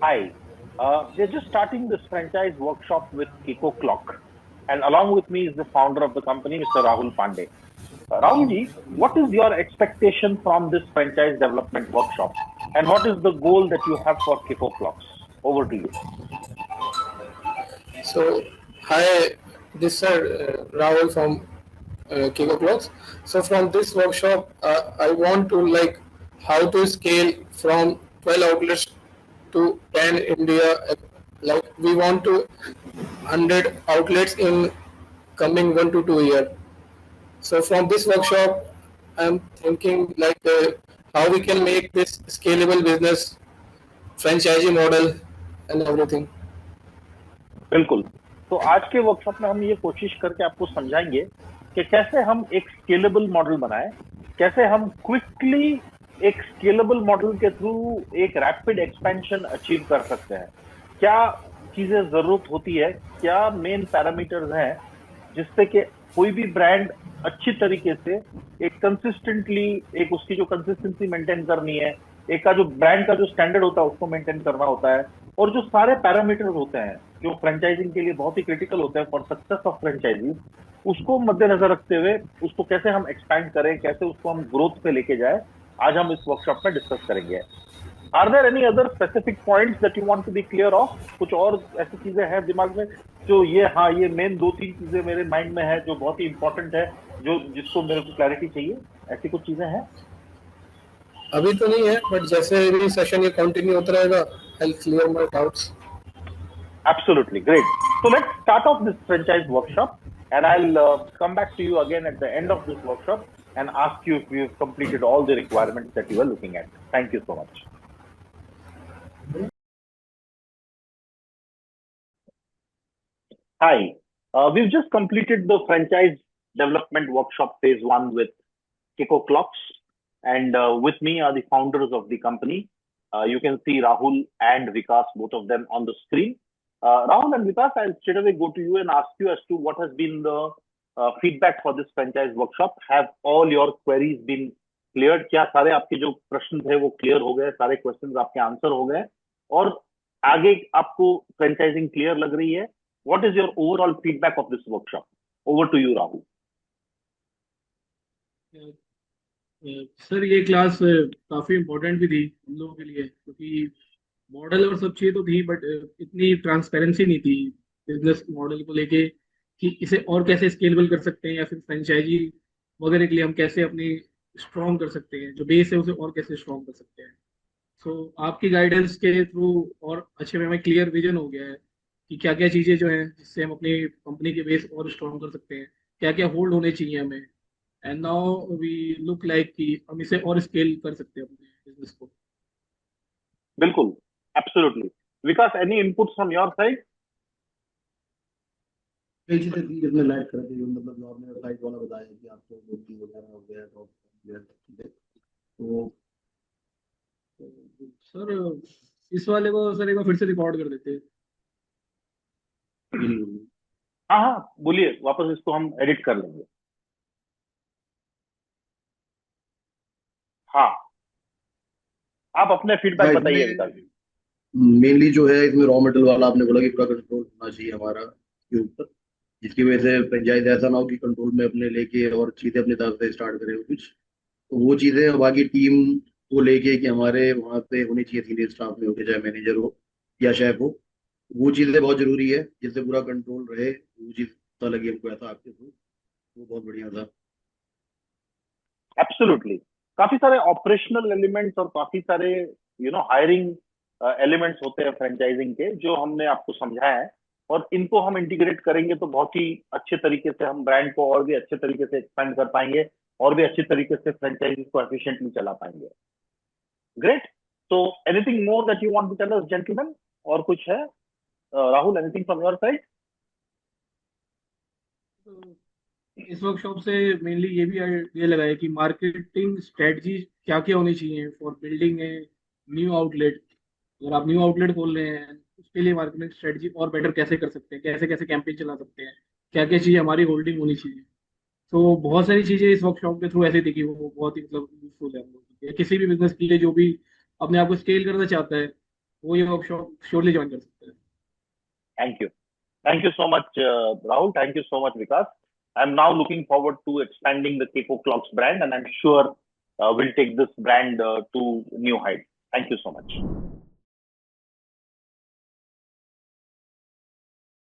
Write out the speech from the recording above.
Hi. We're just starting this franchise workshop with Kiko Clock. And along with me is the founder of the company, Mr. Rahul Pandey. Rahul ji, what is your expectation from this franchise development workshop? And what is the goal that you have for Kiko Clocks? Over to you. So, hi, this is Rahul from Kiko Clothes. So, from this workshop, I want to how to scale from 12 outlets to 10 India. Like we want to 100 outlets in coming 1 to 2 years. So, from this workshop, I'm thinking how we can make this scalable business, franchisee model, and everything. बिल्कुल। तो आज के workshop में हम ये कोशिश करके आपको समझाएंगे कि कैसे हम एक स्केलेबल मॉडल बनाएं, कैसे हम क्विकली एक स्केलेबल मॉडल के थ्रू एक रैपिड एक्सपेंशन अचीव कर सकते हैं। क्या चीजें जरूरत होती है, क्या मेन पैरामीटर्स हैं जिससे कि कोई भी ब्रांड अच्छी तरीके से एक कंसिस्टेंटली एक उसकी जो कंसिस्टेंसी मेंटेन करनी है, एक का जो ब्रांड का जो स्टैंडर्ड होता है उसको मेंटेन करना होता है, और जो सारे पैरामीटर्स होते हैं जो फ्रेंचाइजिंग के लिए बहुत ही क्रिटिकल होते हैं फॉर सक्सेस ऑफ फ्रेंचाइजी, उसको मद्देनजर रखते हुए उसको कैसे हम एक्सपैंड करें, कैसे उसको हम ग्रोथ पे लेके जाए, आज हम इस वर्कशॉप में डिस्कस करेंगे। Are there any other specific points that you want to be clear of? कुछ और ऐसी चीजें हैं दिमाग में जो ये मेन 2-3 चीजें मेरे माइंड में है जो बहुत ही इंपॉर्टेंट है, जो जिसको मेरे को क्लैरिटी चाहिए, ऐसी कुछ चीजें हैं? अभी तो नहीं है, बट जैसे भी सेशन ये कंटिन्यू होता रहेगा, I'll clear my doubts. Absolutely. Great. So let's start off this franchise workshop, and I'll come back to you again at the end of this workshop and ask you if you've completed all the requirements that you were looking at. Thank you so much. Hi. We've just completed the franchise development workshop phase 1 with Kiko Clocks, and with me are the founders of the company. You can see Rahul and Vikas, both of them on the screen. Rahul and Vikas, I'll straight away go to you and ask you as to what has been the feedback for this franchise workshop. Have all your queries been cleared? क्या सारे आपके जो प्रश्न थे वो clear हो गए, सारे क्वेश्चंस आपके आंसर हो गए, और आगे आपको फ्रेंचाइजिंग क्लियर लग रही है? What is your overall feedback of this workshop? Over to you, Rahul. Sir ये क्लास काफ़ी इम्पोर्टेंट भी थी हम लोगों के लिए, क्योंकि मॉडल और सब चीज़ें तो थी, बट इतनी ट्रांसपेरेंसी नहीं थी बिजनेस मॉडल को लेके कि इसे और कैसे स्केलेबल कर सकते हैं, या फिर फ्रेंचाइजी वगैरह के लिए हम कैसे अपनी स्ट्रॉन्ग कर सकते हैं, जो बेस है उसे और कैसे स्ट्रॉन्ग कर सकते हैं। सो आपकी गाइडेंस के थ्रू और अच्छे में हमें क्लियर विजन हो गया है कि क्या क्या चीज़ें जो हैं जिससे हम अपनी कंपनी के बेस और स्ट्रॉन्ग कर सकते हैं, क्या क्या होल्ड होने चाहिए हमें, and now we look like कि हम इसे और स्केल कर सकते हैं अपने बिजनेस को। बिल्कुल, absolutely. Vikas, any inputs from your side? कई चीजें थी जिसमें लैग कर दी, मतलब आपने साइड वाला बताया कि आपको बुकिंग वगैरह हो गया तो सर इस वाले को सर एक बार फिर से रिकॉर्ड कर देते हैं। हाँ हाँ, बोलिए, वापस इसको हम एडिट कर लेंगे। हाँ, आप अपने फीडबैक बताइए विकास जी। मेनली जो है इसमें रॉ मटेरियल वाला आपने बोला कि पूरा कंट्रोल होना चाहिए हमारा के ऊपर, जिसकी वजह से फ्रेंचाइज ऐसा ना हो कि कंट्रोल में अपने लेके और चीजें अपने तरफ से स्टार्ट करें कुछ, तो वो चीजें बाकी टीम को लेके कि हमारे वहाँ पे होनी चाहिए, सीनियर स्टाफ में हो के, चाहे मैनेजर हो या शेफ हो, वो चीजें बहुत जरूरी है जिससे पूरा कंट्रोल रहे। वो चीज पता लगी हमको ऐसा आपके थ्रू, वो बहुत बढ़िया था। एब्सोल्युटली। काफी सारे ऑपरेशनल एलिमेंट्स और काफी सारे हायरिंग एलिमेंट्स होते हैं फ्रेंचाइजिंग के, जो हमने आपको समझाया है, और इनको हम इंटीग्रेट करेंगे तो बहुत ही अच्छे तरीके से हम ब्रांड को और भी अच्छे तरीके से एक्सपेंड कर पाएंगे और भी अच्छे तरीके से फ्रेंचाइजी को एफिशिएंटली चला पाएंगे। ग्रेट। तो anything more that you want to tell us gentleman? और कुछ है? Rahul, anything from your side? इस वर्कशॉप से मेनली ये भी आइडिया लगाया कि मार्केटिंग स्ट्रेटजी क्या क्या होनी चाहिए for building a new outlet. अगर आप न्यू आउटलेट खोल रहे हैं उसके लिए मार्केटिंग स्ट्रेटजी और बेटर कैसे कर सकते हैं, कैसे कैसे कैंपेन चला सकते हैं, क्या क्या चीज़ हमारी होल्डिंग होनी चाहिए। तो बहुत सारी चीज़ें इस वर्कशॉप के थ्रू ऐसी थी कि वो बहुत ही मतलब यूजफुल है हम लोग के लिए, किसी भी बिजनेस के लिए जो भी अपने आप को स्केल करना चाहता है वो ये वर्कशॉप श्योरली ज्वाइन कर सकते हैं। Thank you. Thank you so much, Rahul. Thank you so much, Vikas. I'm now looking forward to expanding the Keiko Clocks brand, and I'm sure we'll take this brand to new heights. Thank you so much.